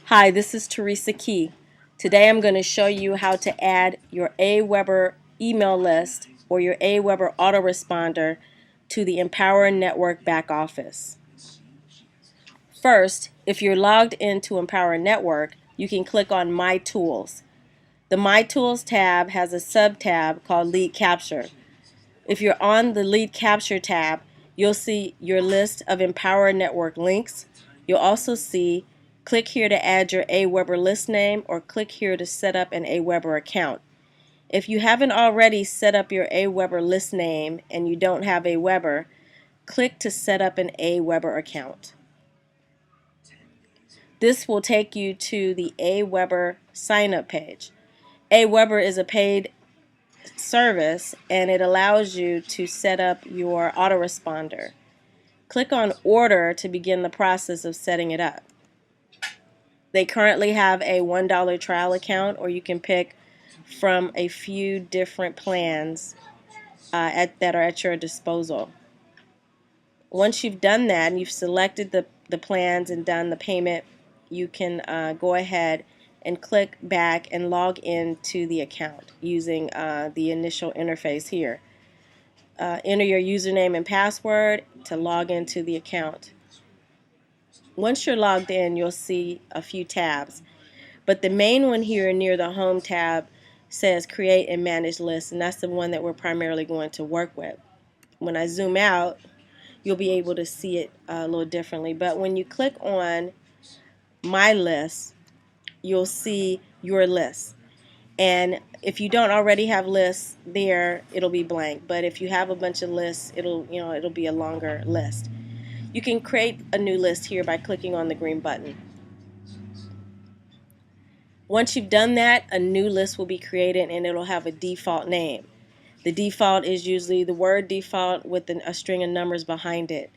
Hi, this is Teresa Key. Today I'm going to show you how to add your Aweber email list or your Aweber autoresponder to the Empower Network back office. First, if you're logged into Empower Network, you can click on My Tools. The My Tools tab has a sub-tab called Lead Capture. If you're on the Lead Capture tab, you'll see your list of Empower Network links. You'll also see click here to add your Aweber list name or click here to set up an Aweber account. If you haven't already set up your Aweber list name and you don't have Aweber, click to set up an Aweber account. This will take you to the Aweber sign up page. Aweber is a paid service and it allows you to set up your autoresponder. Click on Order to begin the process of setting it up. They currently have a $1 trial account, or you can pick from a few different plans that are at your disposal. Once you've done that and you've selected the plans and done the payment, you can go ahead and click back and log into the account using the initial interface here. Enter your username and password to log into the account. Once you're logged in, you'll see a few tabs, but the main one here near the Home tab says Create and Manage Lists, and that's the one that we're primarily going to work with. When I zoom out, you'll be able to see it a little differently, but when you click on My List, you'll see your list. And if you don't already have lists there, it'll be blank, but if you have a bunch of lists, it'll be a longer list. You can create a new list here by clicking on the green button. Once you've done that, a new list will be created and it'll have a default name. The default is usually the word default with a string of numbers behind it.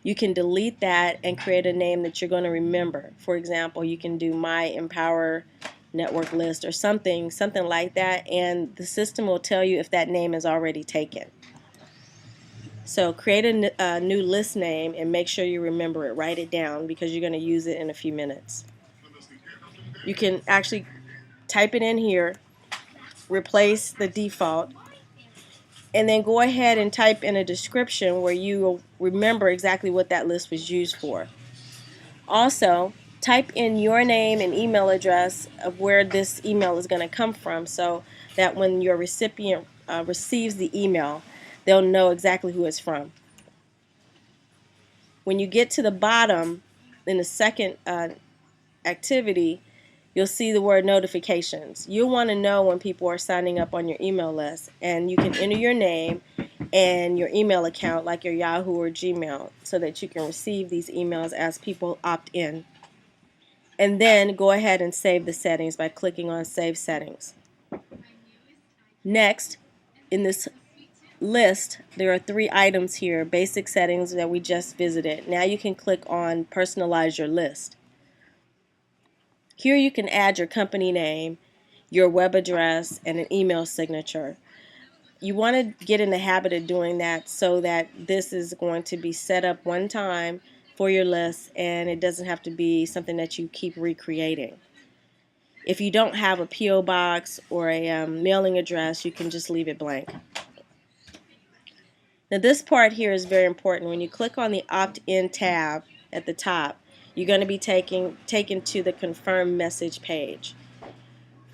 You can delete that and create a name that you're going to remember. For example, you can do My Empower Network List or something like that, and the system will tell you if that name is already taken. So create a new list name and make sure you remember it. Write it down because you're going to use it in a few minutes. You can actually type it in here, replace the default, and then go ahead and type in a description where you will remember exactly what that list was used for. Also, type in your name and email address of where this email is going to come from so that when your recipient receives the email, they'll know exactly who it's from. When you get to the bottom in the second activity, you'll see the word notifications. You'll want to know when people are signing up on your email list, and you can enter your name and your email account like your Yahoo or Gmail so that you can receive these emails as people opt in. And then go ahead and save the settings by clicking on Save Settings. Next, in this list, there are 3 items here, basic settings that we just visited. Now you can click on Personalize Your List. Here you can add your company name, your web address, and an email signature. You want to get in the habit of doing that so that this is going to be set up one time for your list and it doesn't have to be something that you keep recreating. If you don't have a P.O. box or a mailing address, you can just leave it blank. Now this part here is very important. When you click on the opt-in tab at the top, you're going to be taken to the confirm message page.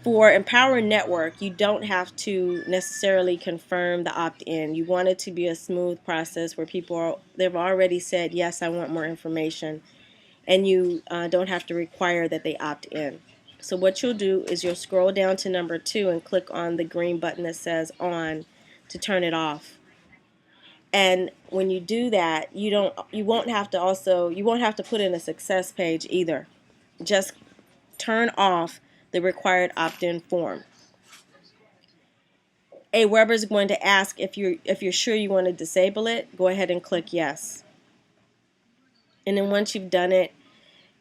For Empower Network, you don't have to necessarily confirm the opt-in. You want it to be a smooth process where they've already said, yes, I want more information, and you don't have to require that they opt in. So what you'll do is you'll scroll down to number 2 and click on the green button that says on to turn it off. And when you do that, you won't have to put in a success page either. Just turn off the required opt-in form. Aweber is going to ask if you're sure you want to disable it. Go ahead and click yes. And then once you've done it,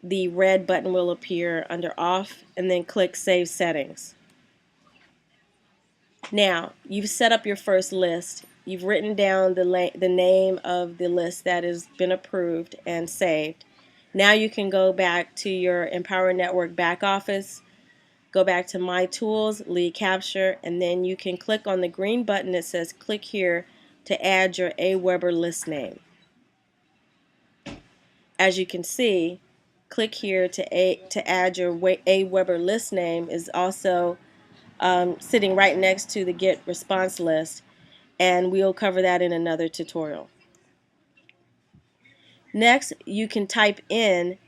the red button will appear under off, and then click Save Settings. Now you've set up your first list. You've written down the name of the list that has been approved and saved. Now you can go back to your Empower Network back office, go back to My Tools, Lead Capture, and then you can click on the green button that says click here to add your Aweber list name. As you can see, click here to add your Aweber list name is also sitting right next to the Get Response list, and we'll cover that in another tutorial. Next, you can type in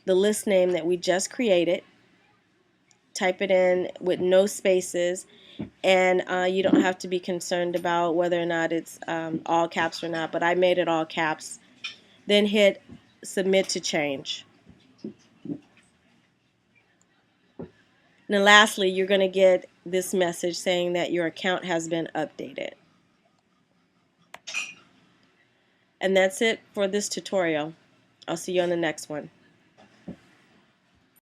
the list name that we just created. Type it in with no spaces, and you don't have to be concerned about whether or not it's all caps or not, but I made it all caps. Then hit Submit to Change. And then lastly, you're going to get this message saying that your account has been updated. And that's it for this tutorial. I'll see you on the next one.